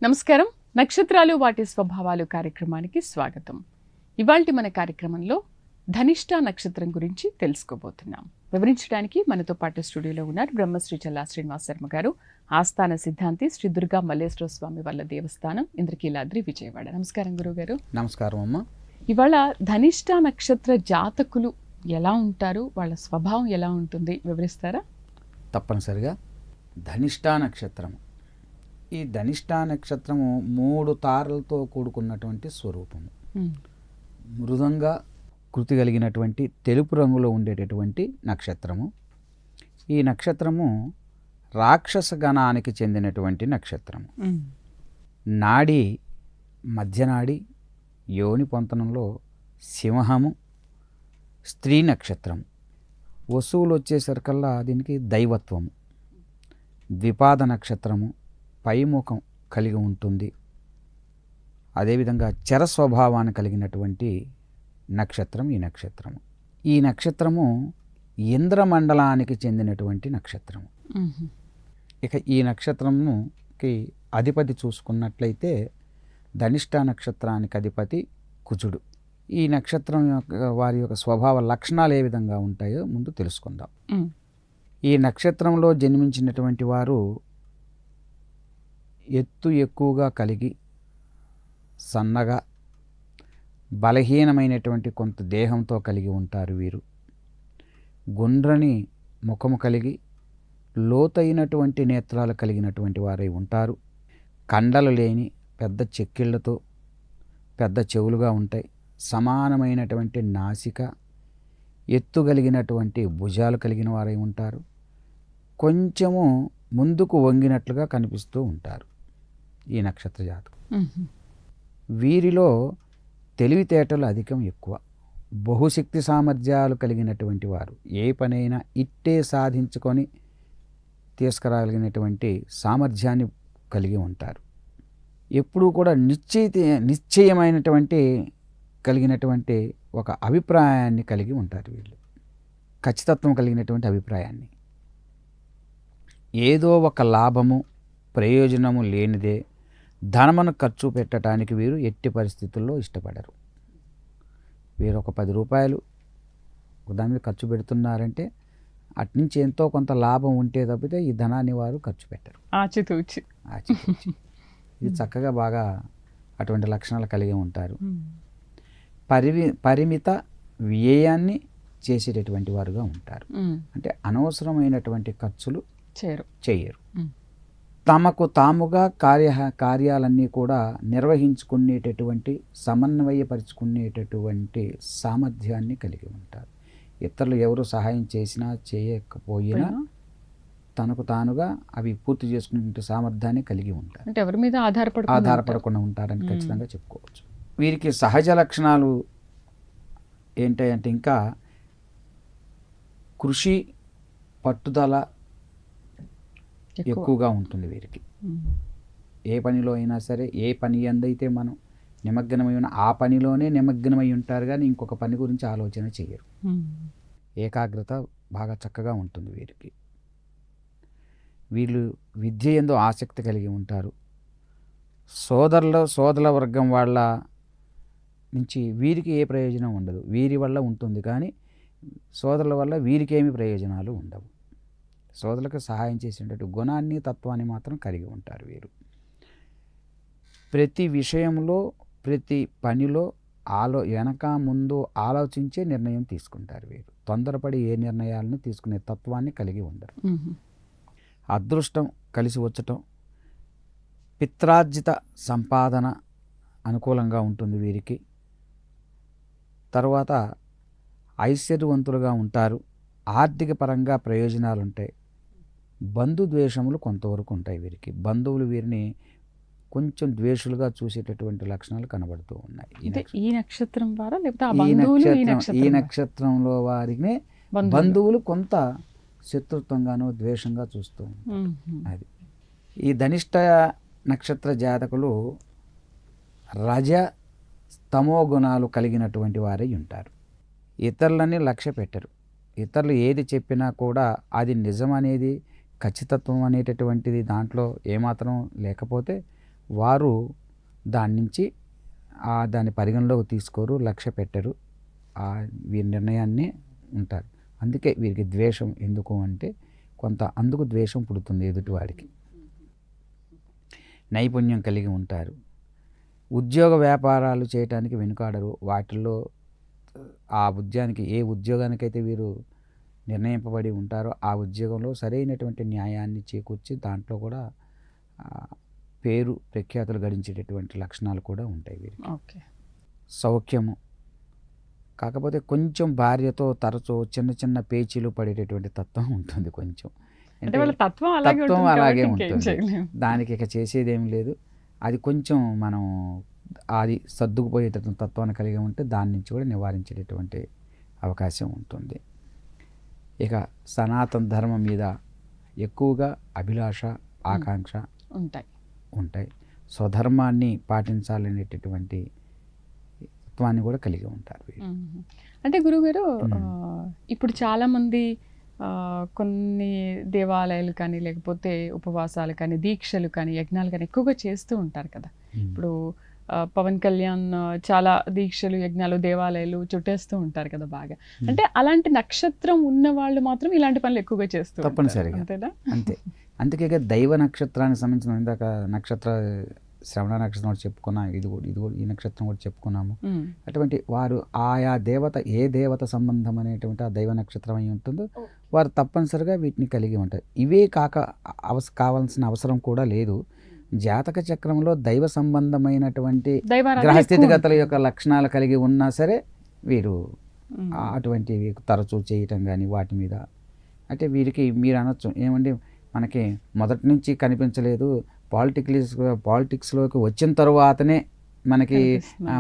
నమస్కారం. నక్షత్రాలు వాటి స్వభావాలు కార్యక్రమానికి స్వాగతం. ఇవాల్టి మన కార్యక్రమంలో ధనిష్ట నక్షత్రం గురించి తెలుసుకోబోతున్నాం. వివరించడానికి మనతో పాటు స్టూడియోలో ఉన్నారు బ్రహ్మశ్రీ చల్లా శ్రీనివాస శర్మ గారు, ఆస్థాన సిద్ధాంతి, శ్రీ దుర్గా మల్లేశ్వర స్వామి వాళ్ళ దేవస్థానం, ఇంద్రకీలాద్రి, విజయవాడ. నమస్కారం గురువుగారు. నమస్కారం అమ్మ. ఇవాళ ధనిష్ట నక్షత్ర జాతకులు ఎలా ఉంటారు, వాళ్ళ స్వభావం ఎలా ఉంటుంది వివరిస్తారా? తప్పనిసరిగా. ధనిష్ట నక్షత్రం, ఈ ధనిష్ట నక్షత్రము 3 తారలతో కూడుకున్నటువంటి స్వరూపము. మృదంగా కృతి కలిగినటువంటి తెలుపు రంగులో ఉండేటటువంటి నక్షత్రము. ఈ నక్షత్రము రాక్షస గణానికి చెందినటువంటి నక్షత్రము. నాడి మధ్యనాడి యోని పొంతనంలో సింహము, స్త్రీ నక్షత్రం. వసువులు వచ్చేసరికల్లా దీనికి దైవత్వము. ద్విపాద నక్షత్రము, పైముఖం కలిగి ఉంటుంది. అదేవిధంగా చర స్వభావాన్ని కలిగినటువంటి నక్షత్రం ఈ నక్షత్రము. ఈ నక్షత్రము ఇంద్రమండలానికి చెందినటువంటి నక్షత్రము. ఇక ఈ నక్షత్రముకి అధిపతి చూసుకున్నట్లయితే ధనిష్ట నక్షత్రానికి అధిపతి కుజుడు. ఈ నక్షత్రం యొక్క వారి యొక్క స్వభావ లక్షణాలు ఏ విధంగా ఉంటాయో ముందు తెలుసుకుందాం. ఈ నక్షత్రంలో జన్మించినటువంటి వారు ఎత్తు ఎక్కువగా కలిగి, సన్నగా, బలహీనమైనటువంటి కొంత దేహంతో కలిగి ఉంటారు వీరు. గుండ్రని ముఖము కలిగి లోతైనటువంటి నేత్రాలు కలిగినటువంటి వారై ఉంటారు. కండలు లేని పెద్ద చెక్కిళ్లతో పెద్ద చెవులుగా ఉంటాయి. సమానమైనటువంటి నాసిక, ఎత్తు కలిగినటువంటి భుజాలు కలిగిన వారై ఉంటారు. కొంచెము ముందుకు వంగినట్లుగా కనిపిస్తూ ఉంటారు ఈ నక్షత్ర జాతకం. వీరిలో తెలివితేటలు అధికం ఎక్కువ. బహుశక్తి సామర్థ్యాలు కలిగినటువంటి వారు. ఏ పనైనా ఇట్టే సాధించుకొని తీసుకురాగలిగినటువంటి సామర్థ్యాన్ని కలిగి ఉంటారు. ఎప్పుడూ కూడా నిశ్చయమైనటువంటి కలిగినటువంటి ఒక అభిప్రాయాన్ని కలిగి ఉంటారు వీళ్ళు. ఖచ్చితత్వం కలిగినటువంటి అభిప్రాయాన్ని. ఏదో ఒక లాభము, ప్రయోజనము లేనిదే ధనమును ఖర్చు పెట్టడానికి వీరు ఎట్టి పరిస్థితుల్లో ఇష్టపడరు. వీరు ఒక 10 రూపాయలు దాని మీద ఖర్చు పెడుతున్నారంటే అట్నుంచి ఎంతో కొంత లాభం ఉంటే తప్పితే ఈ ధనాన్ని వారు ఖర్చు పెట్టరు. ఆచితూచి. ఇది చక్కగా బాగా అటువంటి లక్షణాలు కలిగి ఉంటారు. పరిమిత వ్యయాన్ని చేసేటటువంటి వారుగా ఉంటారు. అంటే అనవసరమైనటువంటి ఖర్చులు చేయరు. తమకు తాముగా కార్యాలన్నీ కూడా నిర్వహించుకునేటటువంటి, సమన్వయపరుచుకునేటటువంటి సామర్థ్యాన్ని కలిగి ఉంటారు. ఇతరులు ఎవరు సహాయం చేసినా చేయకపోయినా తనకు తానుగా అవి పూర్తి చేసుకునే సామర్థ్యాన్ని కలిగి ఉంటారు. అంటే ఎవరి మీద ఆధారపడకుండా ఉంటారని ఖచ్చితంగా చెప్పుకోవచ్చు. వీరికి సహజ లక్షణాలు ఏంటంటే ఇంకా కృషి, పట్టుదల ఎక్కువగా ఉంటుంది వీరికి. ఏ పనిలో అయినా సరే, ఏ పని ఎందైతే మనం నిమగ్నమై ఉన్న ఆ పనిలోనే నిమగ్నమై ఉంటారు, కానీ ఇంకొక పని గురించి ఆలోచన చేయరు. ఏకాగ్రత బాగా చక్కగా ఉంటుంది వీరికి. వీళ్ళు విద్య యందు ఆసక్తి కలిగి ఉంటారు. సోదరుల వర్గం వాళ్ళ నుంచి వీరికి ఏ ప్రయోజనం ఉండదు. వీరి వల్ల ఉంటుంది కానీ సోదరుల వల్ల వీరికి ఏమి ప్రయోజనాలు ఉండవు. సోదరులకు సహాయం చేసేటట్టు గుణాన్ని, తత్వాన్ని మాత్రం కలిగి ఉంటారు వీరు. ప్రతి విషయంలో, ప్రతి పనిలో వెనక ముందు ఆలోచించే నిర్ణయం తీసుకుంటారు వీరు. తొందరపడి ఏ నిర్ణయాలను తీసుకునే తత్వాన్ని కలిగి ఉండరు. అదృష్టం కలిసి వచ్చటం, పిత్రార్జిత సంపాదన అనుకూలంగా ఉంటుంది వీరికి. తర్వాత ఐశ్వర్యవంతులుగా ఉంటారు. ఆర్థిక పరంగా ప్రయోజనాలు ఉంటాయి. బంధుద్వేషములు కొంతవరకు ఉంటాయి వీరికి. బంధువులు వీరిని కొంచెం ద్వేషులుగా చూసేటటువంటి లక్షణాలు కనబడుతూ ఉన్నాయి. ఈ నక్షత్రం ద్వారా ఈ నక్షత్రంలో వారిని బంధువులు కొంత శత్రుత్వంగానో ద్వేషంగా చూస్తూ ఉంటారు. అది ఈ ధనిష్ట నక్షత్ర జాతకులు రజ తమో గుణాలు కలిగినటువంటి వారై ఉంటారు. ఇతరులని లక్ష్య పెట్టరు. ఇతరులు ఏది చెప్పినా కూడా అది నిజం అనేది, ఖచ్చితత్వం అనేటటువంటిది దాంట్లో ఏమాత్రం లేకపోతే వారు దాని నుంచి దాన్ని పరిగణలోకి తీసుకోరు, లక్ష్య పెట్టరు. వీరి నిర్ణయాన్ని ఉంటారు. అందుకే వీరికి ద్వేషం ఎందుకు అంటే కొంత అందుకు ద్వేషం పుడుతుంది ఎదుటివాడికి. నైపుణ్యం కలిగి ఉంటారు. ఉద్యోగ వ్యాపారాలు చేయటానికి వెనుకాడరు. వాటిల్లో ఏ ఉద్యోగానికైతే వీరు నిర్ణయింపబడి ఉంటారో ఆ ఉద్యోగంలో సరైనటువంటి న్యాయాన్ని చేకూర్చి దాంట్లో కూడా పేరు ప్రఖ్యాతులు గడించేటటువంటి లక్షణాలు కూడా ఉంటాయి వీరికి. ఓకే. సౌఖ్యము, కాకపోతే కొంచెం భార్యతో తరచూ చిన్న చిన్న పేచీలు పడేటటువంటి తత్వం ఉంటుంది. కొంచెం అంటే వాళ్ళ తత్వం అలాగే ఉంటుంది. దానికి ఇక చేసేదేం లేదు. అది కొంచెం మనం అది సర్దుకుపోయేటటువంటి తత్వాన్ని కలిగి ఉంటే దాని నుంచి కూడా నివారించేటటువంటి అవకాశం ఉంటుంది. ఇక సనాతన ధర్మం మీద ఎక్కువగా అభిలాష, ఆకాంక్ష ఉంటాయి. స్వధర్మాన్ని పాటించాలనేటటువంటి తత్వాన్ని కూడా కలిగి ఉంటారు. అంటే గురుగారు, ఇప్పుడు చాలామంది కొన్ని దేవాలయాలు కానీ లేకపోతే ఉపవాసాలు కానీ దీక్షలు కానీ యజ్ఞాలు కానీ ఎక్కువగా చేస్తూ ఉంటారు కదా. ఇప్పుడు పవన్ కళ్యాణ్ చాలా దీక్షలు, యజ్ఞాలు, దేవాలయాలు చుట్టేస్తూ ఉంటారు కదా బాగా. అంటే అలాంటి నక్షత్రం ఉన్న వాళ్ళు మాత్రం ఇలాంటి పనులు ఎక్కువగా చేస్తూ తప్పనిసరిగా. అంతేనా? అంతే. అందుకే దైవ నక్షత్రానికి సంబంధించిన ఇందాక నక్షత్ర శ్రవణ నక్షత్రం కూడా చెప్పుకున్నాం, ఇది కూడా ఈ నక్షత్రం కూడా చెప్పుకున్నాము. అటువంటి వారు ఆయా దేవత ఏ దేవత సంబంధం అనేటువంటి ఆ దైవ నక్షత్రం అయి ఉంటుందో వారు తప్పనిసరిగా వీటిని కలిగి ఉంటారు. ఇవే కావాల్సిన అవసరం కూడా లేదు. జాతక చక్రంలో దైవ సంబంధమైనటువంటి గ్రహస్థితిగతుల యొక్క లక్షణాలు కలిగి ఉన్నా సరే వీరు అటువంటివి తరచూ చేయటం కానీ వాటి మీద అంటే వీరికి మీరు అనొచ్చు ఏమండి మనకి మొదటి నుంచి కనిపించలేదు, పాలిటిక్స్లోకి వచ్చిన తరువాతనే మనకి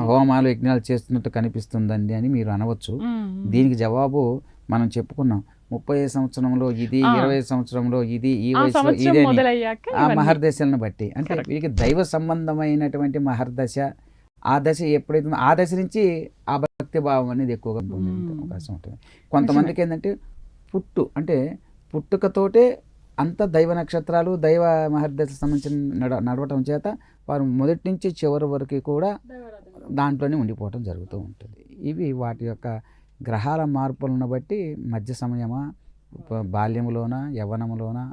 హోమాలు యజ్ఞాలు చేస్తున్నట్టు కనిపిస్తుందండి అని మీరు అనవచ్చు. దీనికి జవాబు మనం చెప్పుకున్నాం. 30 సంవత్సరంలో ఇది, 20 సంవత్సరంలో ఇది, ఈ వయసులో ఇదే ఆ మహర్దశలను బట్టి అంటే వీరికి దైవ సంబంధమైనటువంటి మహర్దశ ఆ దశ ఎప్పుడైతే ఆ దశ నుంచి ఆ భక్తి భావం అనేది ఎక్కువగా పొందే అవకాశం ఉంటుంది. కొంతమందికి ఏంటంటే పుట్టుకతోటే అంత దైవ నక్షత్రాలు దైవ మహర్దశ సంబంధించిన నడవటం చేత వారు మొదటి నుంచి చివరి వరకు కూడా దాంట్లోనే ఉండిపోవటం జరుగుతూ ఉంటుంది. ఇవి వాటి యొక్క గ్రహాల మార్పులను బట్టి మధ్య సమయమా, బాల్యంలోనా, యవ్వనంలోనా,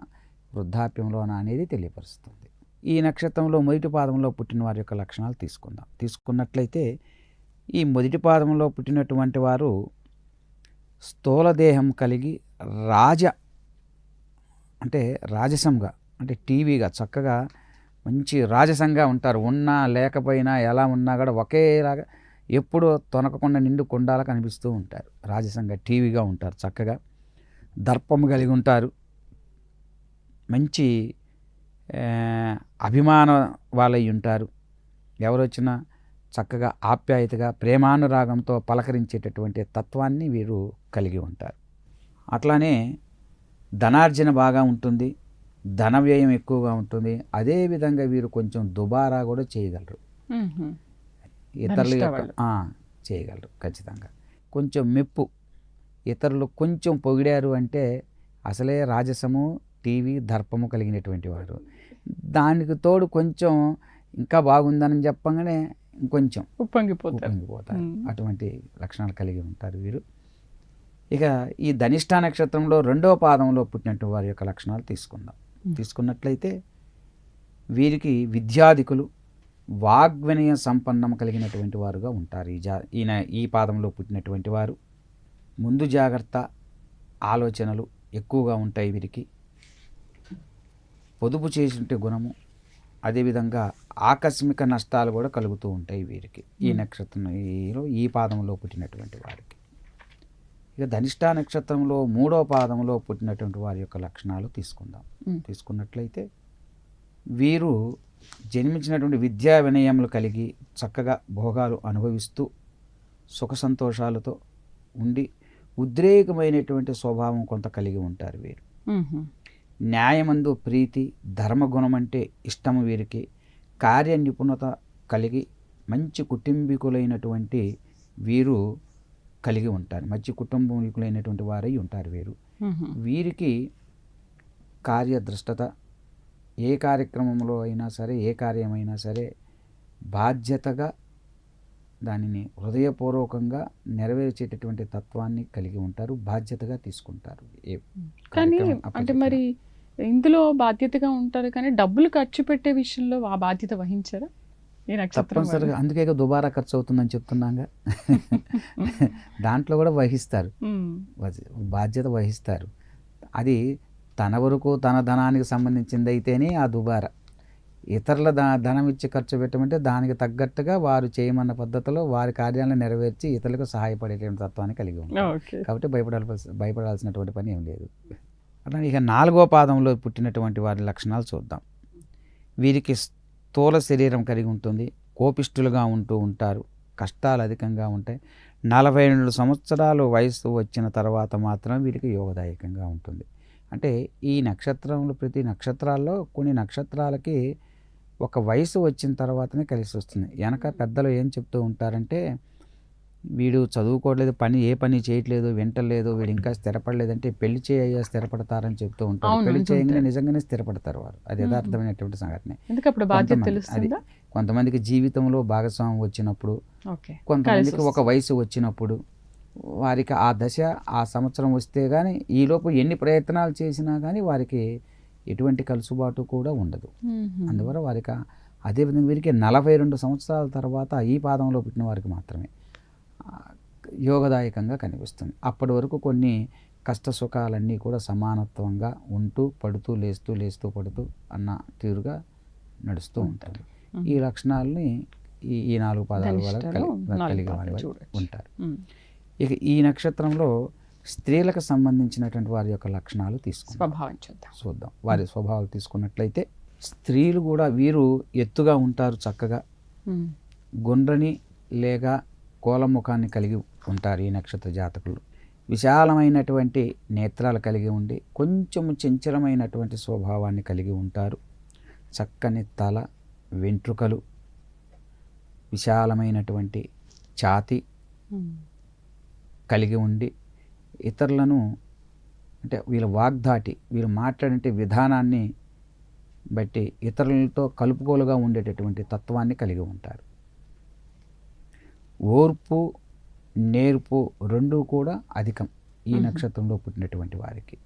వృద్ధాప్యంలోనా అనేది తెలియపరుస్తుంది. ఈ నక్షత్రంలో మొదటి పాదంలో పుట్టిన వారి యొక్క లక్షణాలు తీసుకున్నట్లయితే ఈ మొదటి పాదంలో పుట్టినటువంటి వారు స్థూలదేహం కలిగి రాజసంగా అంటే టీవీగా చక్కగా మంచి రాజసంగా ఉంటారు. ఉన్నా లేకపోయినా ఎలా ఉన్నా కూడా ఒకేలాగా ఎప్పుడూ తొనకకుండా నిండు కొండాలా కనిపిస్తూ ఉంటారు. రాజసంగా టీవీగా ఉంటారు. చక్కగా దర్పము కలిగి ఉంటారు. మంచి అభిమాన వాళ్ళై ఉంటారు. ఎవరు వచ్చినా చక్కగా ఆప్యాయతగా ప్రేమానురాగంతో పలకరించేటటువంటి తత్వాన్ని వీరు కలిగి ఉంటారు. అట్లానే ధనార్జన బాగా ఉంటుంది, ధన వ్యయం ఎక్కువగా ఉంటుంది. అదేవిధంగా వీరు కొంచెం దుబారా కూడా చేయగలరు. ఇతరులు చేయగలరు ఖచ్చితంగా. కొంచెం మెప్పు, ఇతరులు కొంచెం పొగిడారు అంటే అసలే రాజసము, టీవీ, దర్పము కలిగినటువంటి వారు. దానికి తోడు కొంచెం ఇంకా బాగుందని చెప్పగానే ఇంకొంచెం ఉప్పొంగిపోతారు. అటువంటి లక్షణాలు కలిగి ఉంటారు వీరు. ఇక ఈ ధనిష్ఠా నక్షత్రంలో 2వ పాదంలో పుట్టినట్టు వారి యొక్క లక్షణాలు తీసుకున్నట్లయితే వీరికి విద్యాధికులు, వాగ్వినయ సంపన్నం కలిగినటువంటి వారుగా ఉంటారు. ఈ పాదంలో పుట్టినటువంటి వారు ముందు జాగ్రత్త ఆలోచనలు ఎక్కువగా ఉంటాయి వీరికి. పొదుపు చేసిన గుణము, అదేవిధంగా ఆకస్మిక నష్టాలు కూడా కలుగుతూ ఉంటాయి వీరికి ఈ నక్షత్రంలో ఈ పాదంలో పుట్టినటువంటి వారికి. ఇక ధనిష్ఠా నక్షత్రంలో 3వ పాదంలో పుట్టినటువంటి వారి యొక్క లక్షణాలు తీసుకున్నట్లయితే వీరు జన్మించినటువంటి విద్యా వినయములు కలిగి చక్కగా భోగాలు అనుభవిస్తూ సుఖ సంతోషాలతో ఉండి ఉద్రేకమైనటువంటి స్వభావం కొంత కలిగి ఉంటారు వీరు. న్యాయమందు ప్రీతి, ధర్మగుణం అంటే ఇష్టము వీరికి. కార్య నిపుణత కలిగి మంచి కుటుంబీకులైనటువంటి వీరు కలిగి ఉంటారు, మంచి కుటుంబీకులైనటువంటి వారై ఉంటారు వీరు. వీరికి కార్యదృష్టత, ఏ కార్యక్రమంలో అయినా సరే, ఏ కార్యమైనా సరే బాధ్యతగా దానిని హృదయపూర్వకంగా నెరవేర్చేటటువంటి తత్వాన్ని కలిగి ఉంటారు, బాధ్యతగా తీసుకుంటారు. కానీ అంటే మరి ఇందులో బాధ్యతగా ఉంటారు, కానీ డబ్బులు ఖర్చు పెట్టే విషయంలో ఆ బాధ్యత వహించారా ఈ నక్షత్రం? తప్పనిసరిగా, అందుకే దుబారా ఖర్చు అవుతుందని చెప్తున్నాగా. దాంట్లో కూడా వహిస్తారు, బాధ్యత వహిస్తారు. అది తన వరకు తన ధనానికి సంబంధించింది అయితేనే ఆ దుబారా. ఇతరుల ధనం ఇచ్చి ఖర్చు పెట్టమంటే దానికి తగ్గట్టుగా వారు చేయమన్న పద్ధతిలో వారి కార్యాలను నెరవేర్చి ఇతరులకు సహాయపడేటువంటి తత్వాన్ని కలిగి ఉంటారు. కాబట్టి భయపడాల్సినటువంటి పని ఏం లేదు. అట్లా ఇక 4వ పాదంలో పుట్టినటువంటి వారి లక్షణాలు చూద్దాం. వీరికి స్థూల శరీరం కలిగి ఉంటుంది, కోపిష్ఠులుగా ఉంటూ ఉంటారు, కష్టాలు అధికంగా ఉంటాయి. 42 సంవత్సరాలు వయసు వచ్చిన తర్వాత మాత్రం వీరికి యోగదాయకంగా ఉంటుంది. అంటే ఈ నక్షత్రంలో, ప్రతి నక్షత్రాల్లో కొన్ని నక్షత్రాలకి ఒక వయసు వచ్చిన తర్వాతనే కలిసి వస్తుంది. వెనక పెద్దలు ఏం చెప్తూ ఉంటారంటే, వీడు చదువుకోవట్లేదు, ఏ పని చేయట్లేదు, వింటలేదు, వీడు ఇంకా స్థిరపడలేదంటే పెళ్లి చేయ స్థిరపడతారని చెప్తూ ఉంటారు. పెళ్లి చేయగానే నిజంగానే స్థిరపడతారు వారు. అది యథార్థమైనటువంటి సంఘటనే. అది కొంతమందికి జీవితంలో భాగస్వామ్యం వచ్చినప్పుడు, కొంతమందికి ఒక వయసు వచ్చినప్పుడు, వారికి ఆ దశ ఆ సంవత్సరం వస్తే కానీ ఈలోపు ఎన్ని ప్రయత్నాలు చేసినా కానీ వారికి ఎటువంటి కలుసుబాటు కూడా ఉండదు. అందువల్ల వారికి అదేవిధంగా వీరికి 42 సంవత్సరాల తర్వాత ఈ పాదంలో పుట్టిన వారికి మాత్రమే యోగదాయకంగా కనిపిస్తుంది. అప్పటి వరకు కొన్ని కష్ట సుఖాలన్నీ కూడా సమానత్వంగా ఉంటూ పడుతూ లేస్తూ పడుతూ అన్న తీరుగా నడుస్తూ ఉంటారు. ఈ లక్షణాలని ఈ 4 పాదాల వల్ల కలిగి వారు ఉంటారు. ఇక ఈ నక్షత్రంలో స్త్రీలకు సంబంధించినటువంటి వారి యొక్క లక్షణాలు చూద్దాం. వారి స్వభావాలు తీసుకున్నట్లయితే స్త్రీలు కూడా వీరు ఎత్తుగా ఉంటారు, చక్కగా గుండ్రని లేక కోలముఖాన్ని కలిగి ఉంటారు. ఈ నక్షత్ర జాతకులు విశాలమైనటువంటి నేత్రాలు కలిగి ఉండి కొంచెం చంచలమైనటువంటి స్వభావాన్ని కలిగి ఉంటారు. చక్కని తల, వెంట్రుకలు, విశాలమైనటువంటి ఛాతి కలిగి ఉండి ఇతరులను, అంటే వీళ్ళ వాగ్దాటి, వీళ్ళు మాట్లాడే విధానాన్ని బట్టి ఇతరులతో కలుపుకోలుగా ఉండేటటువంటి తత్వాన్ని కలిగి ఉంటారు. ఓర్పు, నేర్పు రెండూ కూడా అధికం ఈ నక్షత్రంలో పుట్టినటువంటి వారికి.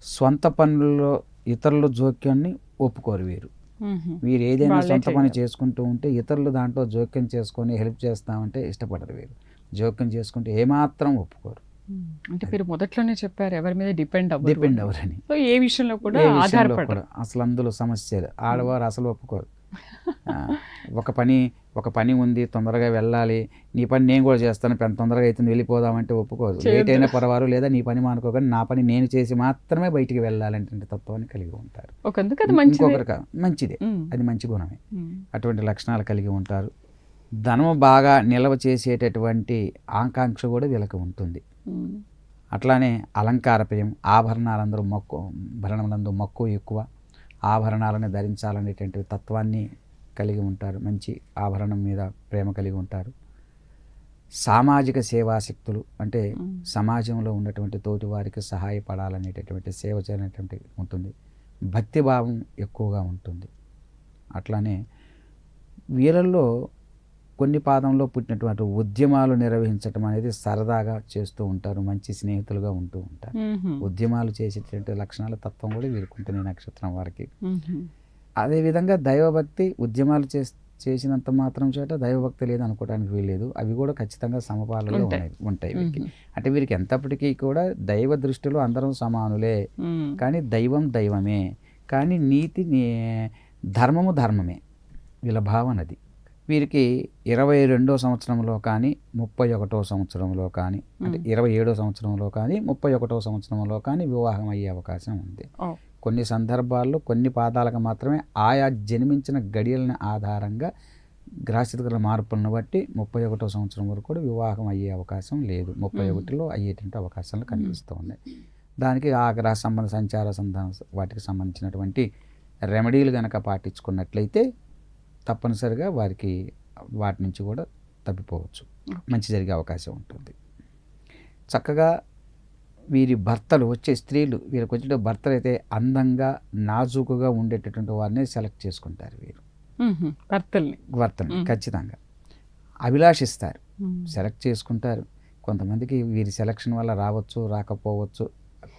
స్వంత పనుల్లో ఇతరుల జోక్యాన్ని ఒప్పుకోరు వీరు. వీరు ఏదైనా సొంత పని చేసుకుంటూ ఉంటే ఇతరులు దాంట్లో జోక్యం చేసుకొని హెల్ప్ చేస్తామంటే ఇష్టపడరు వీరు. జోక్యం చేసుకుంటే ఏమాత్రం ఒప్పుకోరు. అంటే మీరు మొదట్లోనే చెప్పారు ఎవరి మీద డిపెండ్ అవ్వరని. ఏ విషయంలో కూడా ఆధారపడరు. అసలు అందులో సమస్యలు ఆడవారు అసలు ఒప్పుకోరు. ఒక పని ఉంది, తొందరగా వెళ్ళాలి, నీ పని నేను కూడా చేస్తాను, తొందరగా అయితే వెళ్ళిపోదామంటే ఒప్పుకోరు. లేట్ అయినా పర్వారు, లేదా నీ పని మానుకోగానే నా పని నేను చేసి మాత్రమే బయటికి వెళ్ళాలంటే తత్వాన్ని కలిగి ఉంటారు. ఇంకొకరికి మంచిదే, అది మంచి గుణమే. అటువంటి లక్షణాలు కలిగి ఉంటారు. ధనము బాగా నిల్వ చేసేటటువంటి ఆకాంక్ష కూడా వీళ్ళకి ఉంటుంది. అట్లానే అలంకారప్రియం, భరణములందు మక్కువ ఎక్కువ, ఆభరణాలను ధరించాలనేటువంటి తత్వాన్ని కలిగి ఉంటారు. మంచి ఆభరణం మీద ప్రేమ కలిగి ఉంటారు. సామాజిక సేవాశక్తులు, అంటే సమాజంలో ఉన్నటువంటి తోటి వారికి సహాయపడాలనేటటువంటి సేవ చేయనటువంటి ఉంటుంది. భక్తిభావం ఎక్కువగా ఉంటుంది. అట్లానే వీళ్ళల్లో కొన్ని పాదంలో పుట్టినటువంటి ఉద్యమాలు నిర్వహించడం అనేది సరదాగా చేస్తూ ఉంటారు. మంచి స్నేహితులుగా ఉంటూ ఉంటారు. ఉద్యమాలు చేసేటువంటి లక్షణాల తత్వం కూడా వీరుకుంటుంది నక్షత్రం వారికి. అదేవిధంగా దైవభక్తి, ఉద్యమాలు చేసినంత మాత్రం చేత దైవభక్తి లేదు అనుకోవడానికి వీల్లేదు. అవి కూడా ఖచ్చితంగా సమపాలలో ఉంటాయి వీరికి. అంటే వీరికి ఎంతప్పటికీ కూడా దైవ దృష్టిలో అందరం సమానులే, కానీ దైవం దైవమే, కానీ నీతి ధర్మము ధర్మమే వీళ్ళ భావనది. వీరికి 22వ సంవత్సరంలో కానీ 31వ సంవత్సరంలో కానీ, అంటే 27వ సంవత్సరంలో కానీ 31వ సంవత్సరంలో కానీ వివాహం అయ్యే అవకాశం ఉంది. కొన్ని సందర్భాల్లో కొన్ని పాదాలకు మాత్రమే ఆయా జన్మించిన గడియలను ఆధారంగా గ్రహస్థితుల మార్పులను బట్టి 31వ సంవత్సరం వరకు కూడా వివాహం అయ్యే అవకాశం లేదు. 31లో అయ్యేటువంటి అవకాశాలు కనిపిస్తూ ఉన్నాయి. దానికి ఆ గ్రహ సంబంధ సంచార వాటికి సంబంధించినటువంటి రెమెడీలు కనుక పాటించుకున్నట్లయితే తప్పనిసరిగా వారికి వాటి నుంచి కూడా తప్పిపోవచ్చు, మంచి జరిగే అవకాశం ఉంటుంది. చక్కగా వీరి భర్తలు వచ్చే స్త్రీలు వీరికి వచ్చే భర్తలు అయితే అందంగా నాజూకుగా ఉండేటటువంటి వారిని సెలెక్ట్ చేసుకుంటారు వీరు. భర్తల్ని ఖచ్చితంగా అభిలాషిస్తారు, సెలెక్ట్ చేసుకుంటారు. కొంతమందికి వీరి సెలక్షన్ వల్ల రావచ్చు రాకపోవచ్చు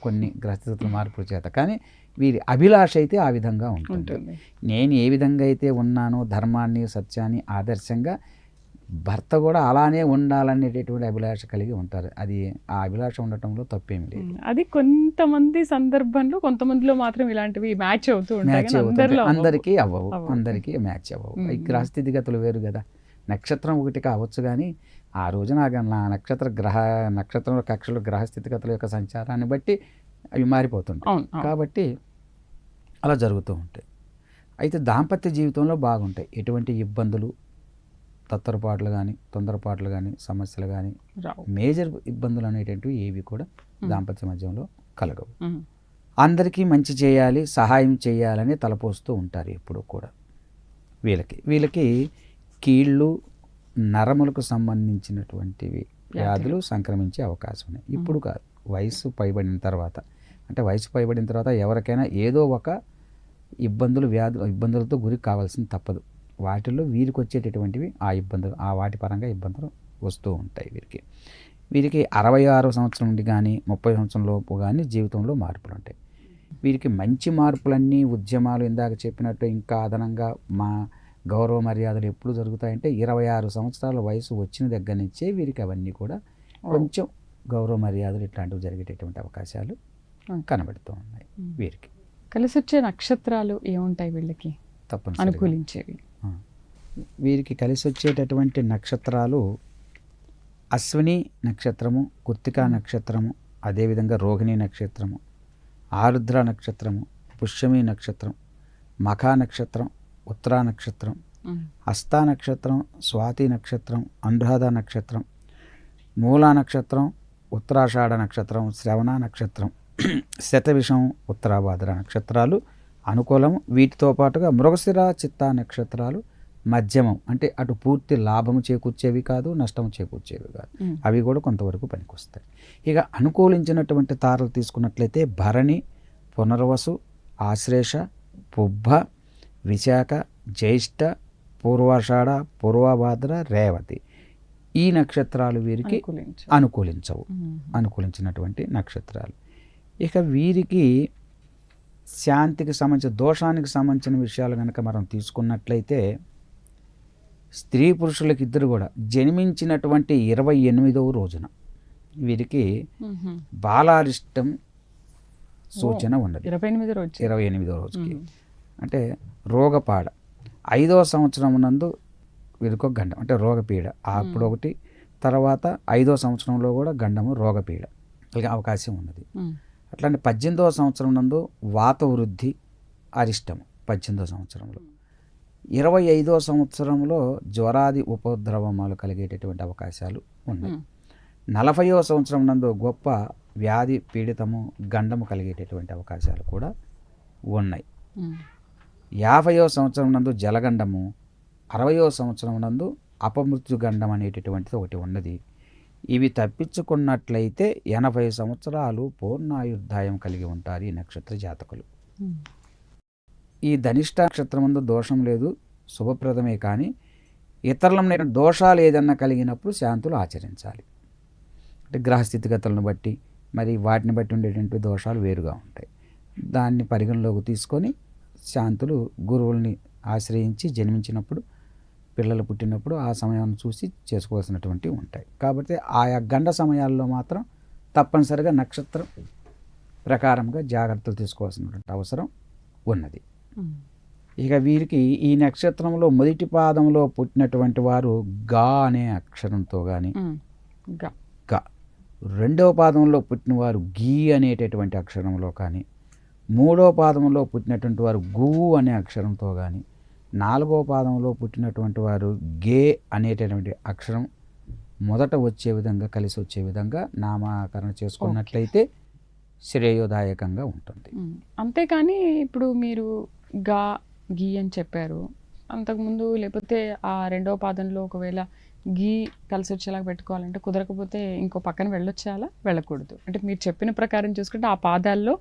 కొన్ని గ్రహస్థితుల మార్పుల చేత, కానీ వీరి అభిలాష అయితే ఆ విధంగా ఉంటుంది. నేను ఏ విధంగా అయితే ఉన్నానో ధర్మాన్ని సత్యాన్ని ఆదర్శంగా భర్త కూడా అలానే ఉండాలనేటటువంటి అభిలాష కలిగి ఉంటారు. అది ఆ అభిలాష ఉండటంలో తప్పేమి లేదు. అది కొంతమంది సందర్భంలో కొంతమందిలో మాత్రం ఇలాంటివి మ్యాచ్ అవుతూ ఉంటాయి, అందరికీ అవ్వవు, అందరికీ మ్యాచ్ అవ్వవు. ఈ గ్రహస్థితిగతులు వేరు కదా. నక్షత్రం ఒకటి కావచ్చు కానీ ఆ రోజు నా నక్షత్రం కక్షలు గ్రహస్థితిగతుల యొక్క సంచారాన్ని బట్టి అవి మారిపోతుంటాయి. కాబట్టి అలా జరుగుతూ ఉంటాయి. అయితే దాంపత్య జీవితంలో బాగుంటాయి. ఎటువంటి ఇబ్బందులు, తత్తరపాట్లు కానీ తొందరపాట్లు కానీ సమస్యలు కానీ మేజర్ ఇబ్బందులు అనేటువంటివి ఏవి కూడా దాంపత్య మధ్యంలో కలగవు. అందరికీ మంచి చేయాలి, సహాయం చేయాలని తలపోస్తూ ఉంటారు ఎప్పుడు కూడా. వీళ్ళకి కీళ్ళు నరములకు సంబంధించినటువంటివి వ్యాధులు సంక్రమించే అవకాశం ఉన్నాయి. ఇప్పుడు కాదు, వయసు పైబడిన తర్వాత. అంటే వయసు పైబడిన తర్వాత ఎవరికైనా ఏదో ఒక ఇబ్బందులతో గురి కావాల్సింది తప్పదు. వాటిల్లో వీరికి వచ్చేటటువంటివి వాటి పరంగా ఇబ్బందులు వస్తూ ఉంటాయి. వీరికి 66 సంవత్సరం నుండి కానీ 30 సంవత్సరం లోపు కానీ జీవితంలో మార్పులు ఉంటాయి. వీరికి మంచి మార్పులన్నీ ఉద్యమాలు ఇందాక చెప్పినట్టు ఇంకా అదనంగా మా గౌరవ మర్యాదలు ఎప్పుడు జరుగుతాయంటే 26 సంవత్సరాల వయసు వచ్చిన దగ్గర నుంచే వీరికి అవన్నీ కూడా కొంచెం గౌరవ మర్యాదలు ఇట్లాంటివి జరిగేటటువంటి అవకాశాలు కనబడుతూ ఉన్నాయి. వీరికి కలిసి వచ్చే నక్షత్రాలు ఏముంటాయి వీళ్ళకి తప్పనిసరిగా అనుకూలించేవి? వీరికి కలిసి వచ్చేటటువంటి నక్షత్రాలు అశ్విని నక్షత్రము, కృత్తికా నక్షత్రము, అదేవిధంగా రోహిణి నక్షత్రము, ఆరుద్ర నక్షత్రము, పుష్యమి నక్షత్రం, మఖా నక్షత్రం, ఉత్తరా నక్షత్రం, హస్తా నక్షత్రం, స్వాతి నక్షత్రం, అనురాధ నక్షత్రం, మూలా నక్షత్రం, ఉత్తరాషాఢ నక్షత్రం, శ్రవణ నక్షత్రం, శతవిషం, ఉత్తరాభాద్ర నక్షత్రాలు అనుకూలము. వీటితో పాటుగా మృగశిర, చిత్తా నక్షత్రాలు మధ్యమం. అంటే అటు పూర్తి లాభము చేకూర్చేవి కాదు, నష్టము చేకూర్చేవి కాదు. అవి కూడా కొంతవరకు పనికొస్తాయి. ఇక అనుకూలించినటువంటి తారలు తీసుకున్నట్లయితే భరణి, పునర్వసు, ఆశ్లేష, పుబ్బ, విశాఖ, జ్యేష్ఠ, పూర్వాషాఢ, పూర్వభాద్ర, రేవతి. ఈ నక్షత్రాలు వీరికి అనుకూలించవు, అనుకూలించినటువంటి నక్షత్రాలు. ఇక వీరికి శాంతికి సంబంధించిన దోషానికి సంబంధించిన విషయాలు కనుక మనం తీసుకున్నట్లయితే స్త్రీ పురుషులకి ఇద్దరు కూడా జన్మించినటువంటి 28వ రోజున వీరికి బాలారిష్టం సూచన ఉన్నది. 28వ రోజుకి అంటే రోగపాడ. 5వ సంవత్సరం నందు వీరికి ఒక గండం అంటే రోగపీడ అప్పుడు ఒకటి, తర్వాత 5వ సంవత్సరంలో కూడా గండము రోగపీడ కలిగే అవకాశం ఉన్నది. అట్లాంటి 18వ సంవత్సరం నందు వాత వృద్ధి అరిష్టము 18వ సంవత్సరంలో. 25వ సంవత్సరంలో జ్వరాది ఉపద్రవమాలు కలిగేటటువంటి అవకాశాలు ఉన్నాయి. 40వ సంవత్సరం నందు గొప్ప వ్యాధి పీడితము గండము కలిగేటటువంటి అవకాశాలు కూడా ఉన్నాయి. 50వ సంవత్సరం నందు జలగండము, 60వ సంవత్సరం నందు అపమృత్యు గండం అనేటటువంటిది ఒకటి ఉన్నది. ఇవి తప్పించుకున్నట్లయితే 80 సంవత్సరాలు పూర్ణాయుర్దాయం కలిగి ఉంటారు ఈ నక్షత్ర జాతకులు. ఈ ధనిష్ట నక్షత్రం ముందు దోషం లేదు, శుభప్రదమే. కానీ ఇతరుల దోషాలు ఏదన్నా కలిగినప్పుడు శాంతులు ఆచరించాలి. అంటే గ్రహస్థితిగతులను బట్టి మరి వాటిని బట్టి ఉండేటువంటి దోషాలు వేరుగా ఉంటాయి. దాన్ని పరిగణలోకి తీసుకొని శాంతులు గురువుల్ని ఆశ్రయించి జన్మించినప్పుడు, పిల్లలు పుట్టినప్పుడు ఆ సమయాన్ని చూసి చేసుకోవాల్సినటువంటివి ఉంటాయి. కాబట్టి ఆయా గండ సమయాల్లో మాత్రం తప్పనిసరిగా నక్షత్రం ప్రకారంగా జాగ్రత్తలు తీసుకోవాల్సినటువంటి అవసరం ఉన్నది. ఇక వీరికి ఈ నక్షత్రంలో మొదటి పాదంలో పుట్టినటువంటి వారు గా అనే అక్షరంతో కానీ, గా రెండవ పాదంలో పుట్టిన వారు గీ అనేటటువంటి అక్షరంలో కానీ, మూడవ పాదంలో పుట్టినటువంటి వారు గు అనే అక్షరంతో కానీ, 4వ పాదంలో పుట్టినటువంటి వారు గే అనేటటువంటి అక్షరం మొదట వచ్చే విధంగా కలిసి వచ్చే విధంగా నామకరణ చేసుకున్నట్లయితే శ్రేయోదాయకంగా ఉంటుంది. అంతేకాని ఇప్పుడు మీరు గా గీ అని చెప్పారు, అంతకుముందు లేకపోతే ఆ రెండవ పాదంలో ఒకవేళ గీ కలిసి వచ్చేలాగా పెట్టుకోవాలంటే కుదరకపోతే ఇంకో పక్కన వెళ్ళొచ్చేయాలా, వెళ్ళకూడదు? అంటే మీరు చెప్పిన ప్రకారం చూసుకుంటే ఆ పాదాల్లో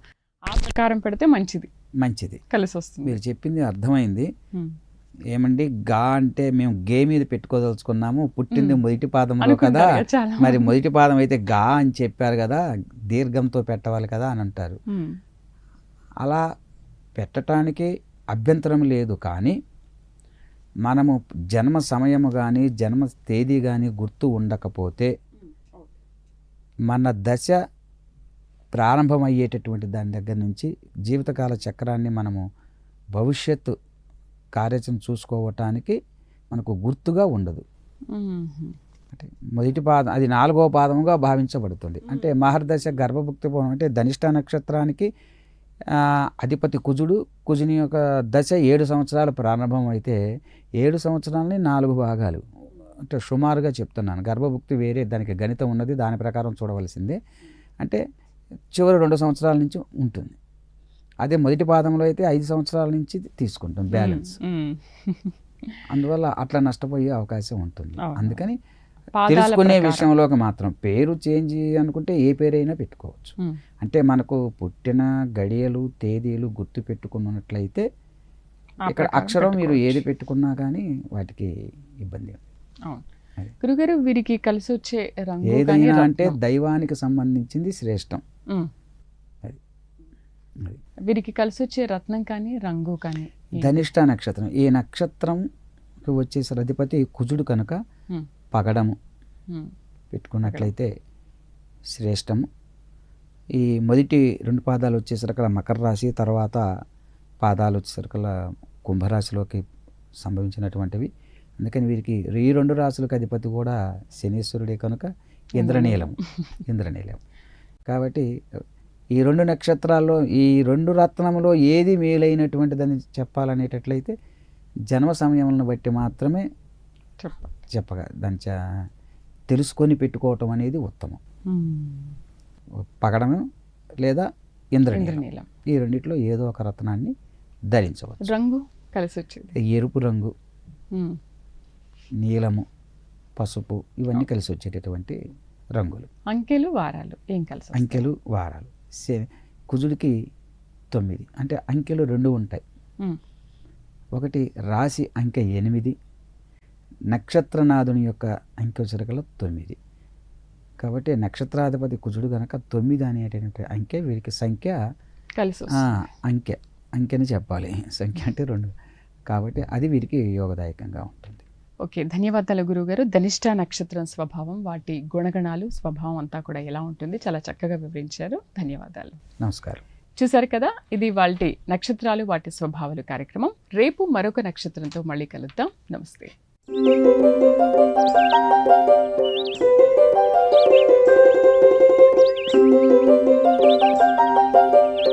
ఆ ప్రకారం పెడితే మంచిది, మంచిది. కలిసి వస్తుంది. మీరు చెప్పింది అర్థమైంది. ఉమ్. ఏమండి గా అంటే మేము గే మీద పెట్టుకోదలుచుకున్నాము, పుట్టింది మొదటి పాదంలో కదా, అనుకుంటారు కదా చాలా మరి మంది. మొదటి పాదం అయితే గా అని చెప్పారు కదా, దీర్ఘంతో పెట్టవాలి కదా అని అంటారు. ఉమ్. అలా పెట్టడానికి అభ్యంతరం లేదు, కానీ మనము జన్మ సమయము కానీ జన్మ తేదీ కానీ గుర్తు ఉండకపోతే మన దశ ప్రారంభమయ్యేటటువంటి దాని దగ్గర నుంచి జీవితకాల చక్రాన్ని మనము భవిష్యత్తు కార్యాచరణ చూసుకోవటానికి మనకు గుర్తుగా ఉండదు. ఉమ్. అంటే మొదటి పాదం అది 4వ పాదముగా భావించబడుతుంది. అంటే మహర్దశ గర్భభుక్తి పూర్వం అంటే ధనిష్ట నక్షత్రానికి అధిపతి కుజుడు. కుజుని యొక్క దశ 7 సంవత్సరాలు ప్రారంభం అయితే 7 సంవత్సరాలని 4 భాగాలు అంటే సుమారుగా చెప్తున్నాను. గర్భభుక్తి వేరే, దానికి గణితం ఉన్నది, దాని ప్రకారం చూడవలసిందే. అంటే చివరి 2 సంవత్సరాల నుంచి ఉంటుంది. అదే మొదటి పాదంలో అయితే 5 సంవత్సరాల నుంచి తీసుకుంటుంది బ్యాలెన్స్. అందువల్ల అట్లా నష్టపోయే అవకాశం ఉంటుంది. అందుకని తెలుసుకునే విషయంలోకి మాత్రం పేరు చేంజ్ అనుకుంటే ఏ పేరైనా పెట్టుకోవచ్చు. అంటే మనకు పుట్టిన గడియలు తేదీలు గుర్తు పెట్టుకున్నట్లయితే ఇక్కడ అక్షరం మీరు ఏది పెట్టుకున్నా కానీ వాటికి ఇబ్బంది. గురుగారు, వీరికి కలిసి వచ్చే రంగు ఏదైనా అంటే దైవానికి సంబంధించింది శ్రేష్టం. వీరికి కలిసి వచ్చే రత్నం కానీ రంగు కానీ ధనిష్ట నక్షత్రం. ఈ నక్షత్రంకి వచ్చేసరి అధిపతి కుజుడు కనుక పగడము పెట్టుకున్నట్లయితే శ్రేష్టము. ఈ మొదటి 2 పాదాలు వచ్చేసరికల మకర రాశి, తర్వాత పాదాలు వచ్చేసరికల కుంభరాశిలోకి సంభవించినటువంటివి. అందుకని వీరికి ఈ 2 రాశులకు అధిపతి కూడా శనీశ్వరుడే కనుక ఇంద్రనీలం. కాబట్టి ఈ 2 నక్షత్రాల్లో ఈ 2 రత్నములో ఏది మేలైనటువంటిదని చెప్పాలనేటట్లయితే జన్మ సమయములను బట్టి మాత్రమే చెప్పగా దాని తెలుసుకొని పెట్టుకోవటం అనేది ఉత్తమం. పగడము లేదా ఇంద్రనీలం, ఈ రెండిట్లో ఏదో ఒక రత్నాన్ని ధరించవచ్చు. రంగు కలిసి వచ్చేది ఎరుపు రంగు, నీలము, పసుపు ఇవన్నీ కలిసి వచ్చేటటువంటి రంగులు. అంకెలు వారాలు ఏం కలిసి? అంకెలు వారాలు కుజుడికి 9 అంటే అంకెలు 2 ఉంటాయి. ఒకటి రాశి అంకె 8, నక్షత్రనాథుని యొక్క అంకె చిరకల 9. కాబట్టి నక్షత్రాధిపతి కుజుడు కనుక 9 అనేటువంటి అంకె వీరికి సంఖ్య కలిసి అంకెని చెప్పాలి. సంఖ్య అంటే 2, కాబట్టి అది వీరికి యోగదాయకంగా ఉంటుంది. ఓకే, ధన్యవాదాలు గురువుగారు. ధనిష్ట నక్షత్రం స్వభావం, వాటి గుణగణాలు, స్వభావం అంతా కూడా ఎలా ఉంటుంది చాలా చక్కగా వివరించారు. ధన్యవాదాలు. నమస్కారం. చూసారు కదా, ఇది వాళ్ళ నక్షత్రాలు వాటి స్వభావాలు కార్యక్రమం. రేపు మరొక నక్షత్రంతో మళ్ళీ కలుద్దాం. నమస్తే.